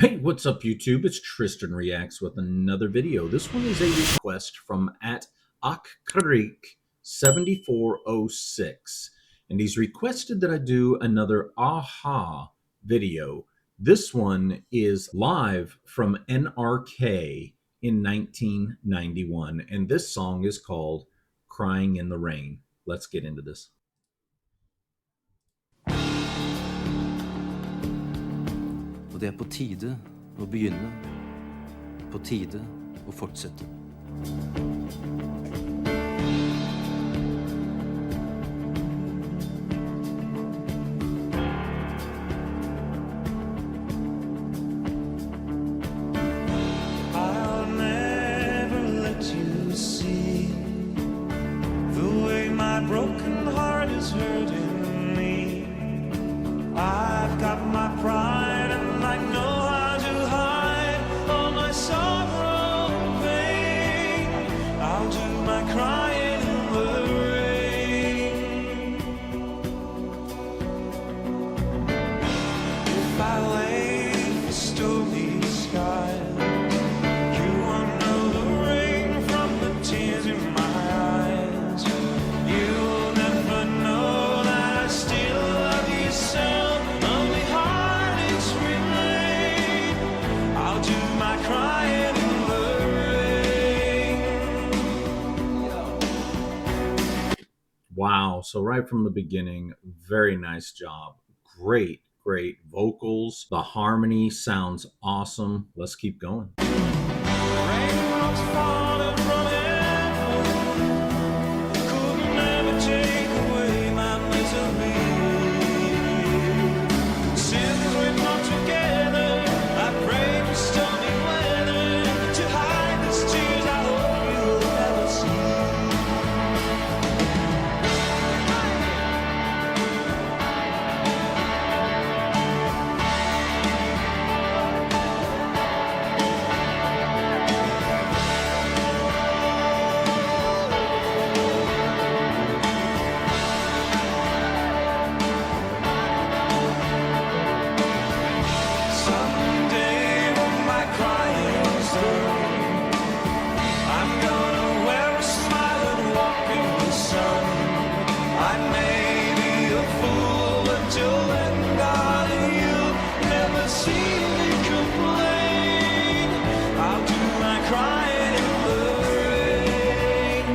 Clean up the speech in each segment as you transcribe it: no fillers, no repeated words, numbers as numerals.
Hey, what's up YouTube? It's Tristan Reacts with another video. This one is a request from at Akrik7406, and he's requested that I do another Aha video. This one is live from NRK in 1991, and this song is called Crying in the Rain. Let's get into this. Og det er på tide å begynne, på tide å fortsette. I'll never let you see the way my broken heart is hurting me. I've got my pride and I know how to hide all my sorrow and pain. I'll do my crying in the rain. If I lay for stormy skies, you won't know the rain from the tears in my eyes. You'll never know that I still love you so. Only heartaches remain. I'll do my crying in the rain. Wow. So right from the beginning, very nice job. Great vocals. The harmony sounds awesome. Let's keep going. Raindrops falling from heaven could never take away my misery. Since we're not together, I pray for stormy weather to hide these tears I hope you'll never see. Someday when my crying's done, I'm gonna wear a smile and walk in the sun. I may be a fool, but till then, darling, you'll never see me complain. I'll do my crying in the rain.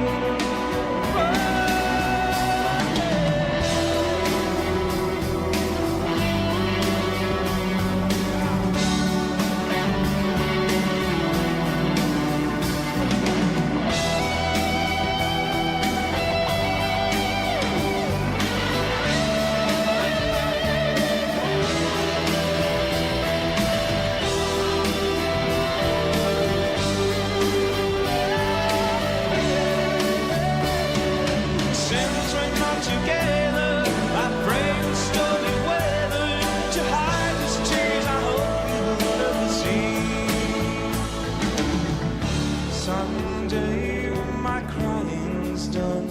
Since we're not together, I pray for stormy weather to hide these tears I hope you'll never see. Someday when my crying's done,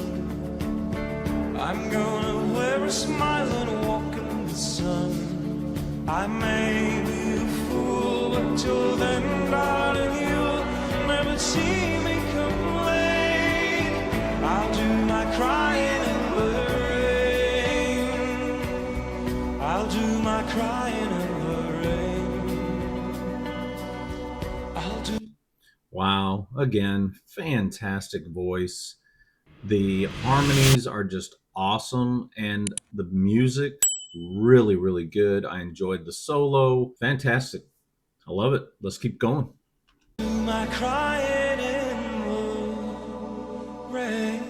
I'm gonna wear a smile and walk in the sun. I may be a fool, but till then, darling, you'll never see me complain. I'll do my crying in the rain. I'll do my crying in the rain. I'll do. Wow. Again, fantastic voice. The harmonies are just awesome, and the music really good. I enjoyed the solo. Fantastic. I love it. Let's keep going. My crying in the rain.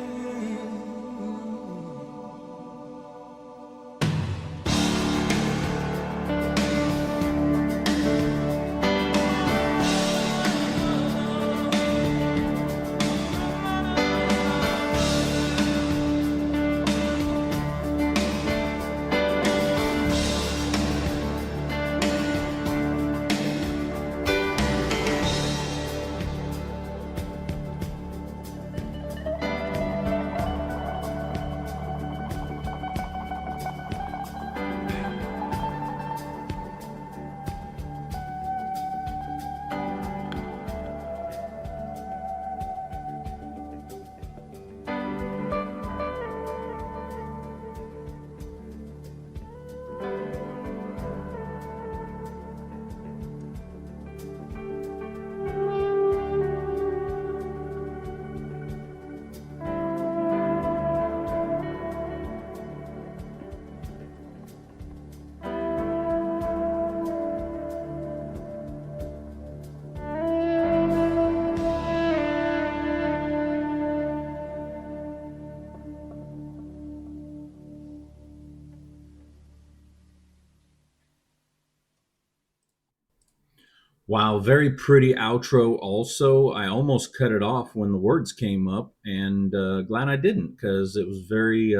Wow, very pretty outro also. I almost cut it off when the words came up, and glad I didn't, because it was very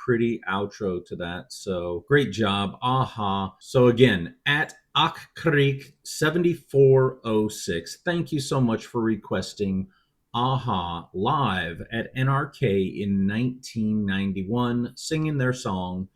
pretty outro to that. So great job. Aha. So again, at Akkreek7406, thank you so much for requesting Aha live at NRK in 1991, singing their song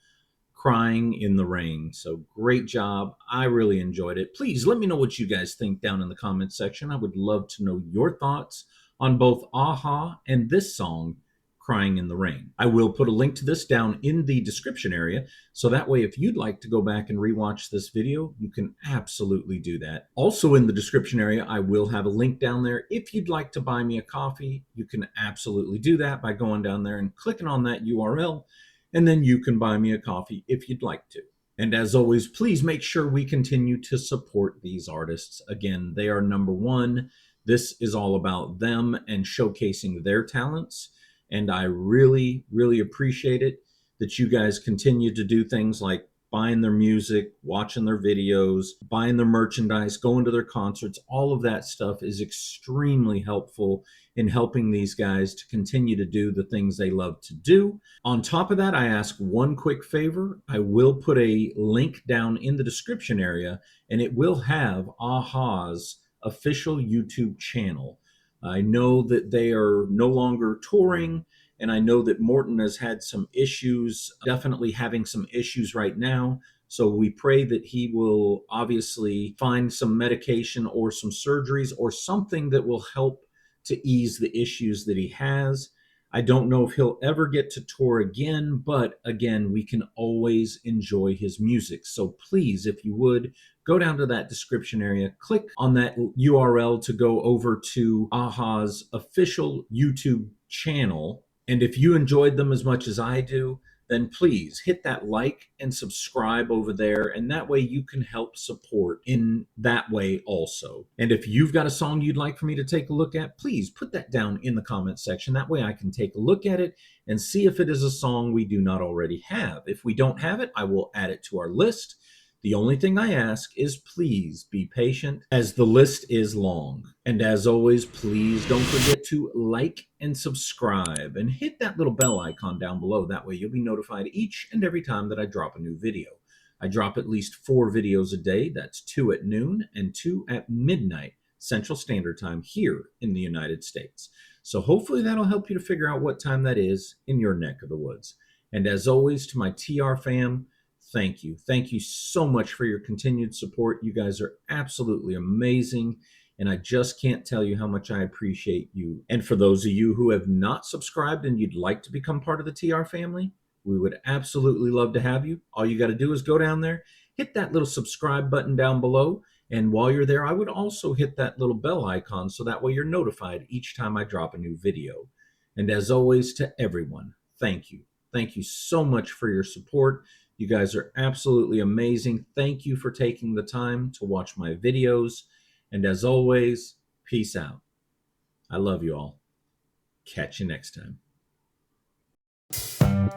Crying in the Rain. So great job. I really enjoyed it. Please let me know what you guys think down in the comments section. I would love to know your thoughts on both Aha and this song, Crying in the Rain. I will put a link to this down in the description area, so that way if you'd like to go back and rewatch this video, you can absolutely do that. Also in the description area, I will have a link down there. If you'd like to buy me a coffee, you can absolutely do that by going down there and clicking on that URL, and then you can buy me a coffee if you'd like to. And as always, please make sure we continue to support these artists. Again, they are number one. This is all about them and showcasing their talents. And I really, really appreciate it that you guys continue to do things like buying their music, watching their videos, buying their merchandise, going to their concerts. All of that stuff is extremely helpful in helping these guys to continue to do the things they love to do. On top of that, I ask one quick favor. I will put a link down in the description area, and it will have Aha's official YouTube channel. I know that they are no longer touring, and I know that Morton has had some issues, definitely having some issues right now. So we pray that he will obviously find some medication or some surgeries or something that will help to ease the issues that he has. I don't know if he'll ever get to tour again, but again, we can always enjoy his music. So please, if you would, go down to that description area, click on that URL to go over to Aha's official YouTube channel. And if you enjoyed them as much as I do, then please hit that like and subscribe over there. And that way you can help support in that way also. And if you've got a song you'd like for me to take a look at, please put that down in the comment section. That way I can take a look at it and see if it is a song we do not already have. If we don't have it, I will add it to our list. The only thing I ask is please be patient, as the list is long. And as always, please don't forget to like and subscribe and hit that little bell icon down below. That way you'll be notified each and every time that I drop a new video. I drop at least 4 videos a day. That's 2 at noon and 2 at midnight Central Standard Time here in the United States. So hopefully that'll help you to figure out what time that is in your neck of the woods. And as always, to my TR fam, thank you. Thank you so much for your continued support. You guys are absolutely amazing, and I just can't tell you how much I appreciate you. And for those of you who have not subscribed and you'd like to become part of the TR family, we would absolutely love to have you. All you got to do is go down there, hit that little subscribe button down below, and while you're there, I would also hit that little bell icon so that way you're notified each time I drop a new video. And as always, to everyone, thank you. Thank you so much for your support. You guys are absolutely amazing. Thank you for taking the time to watch my videos. And as always, peace out. I love you all. Catch you next time.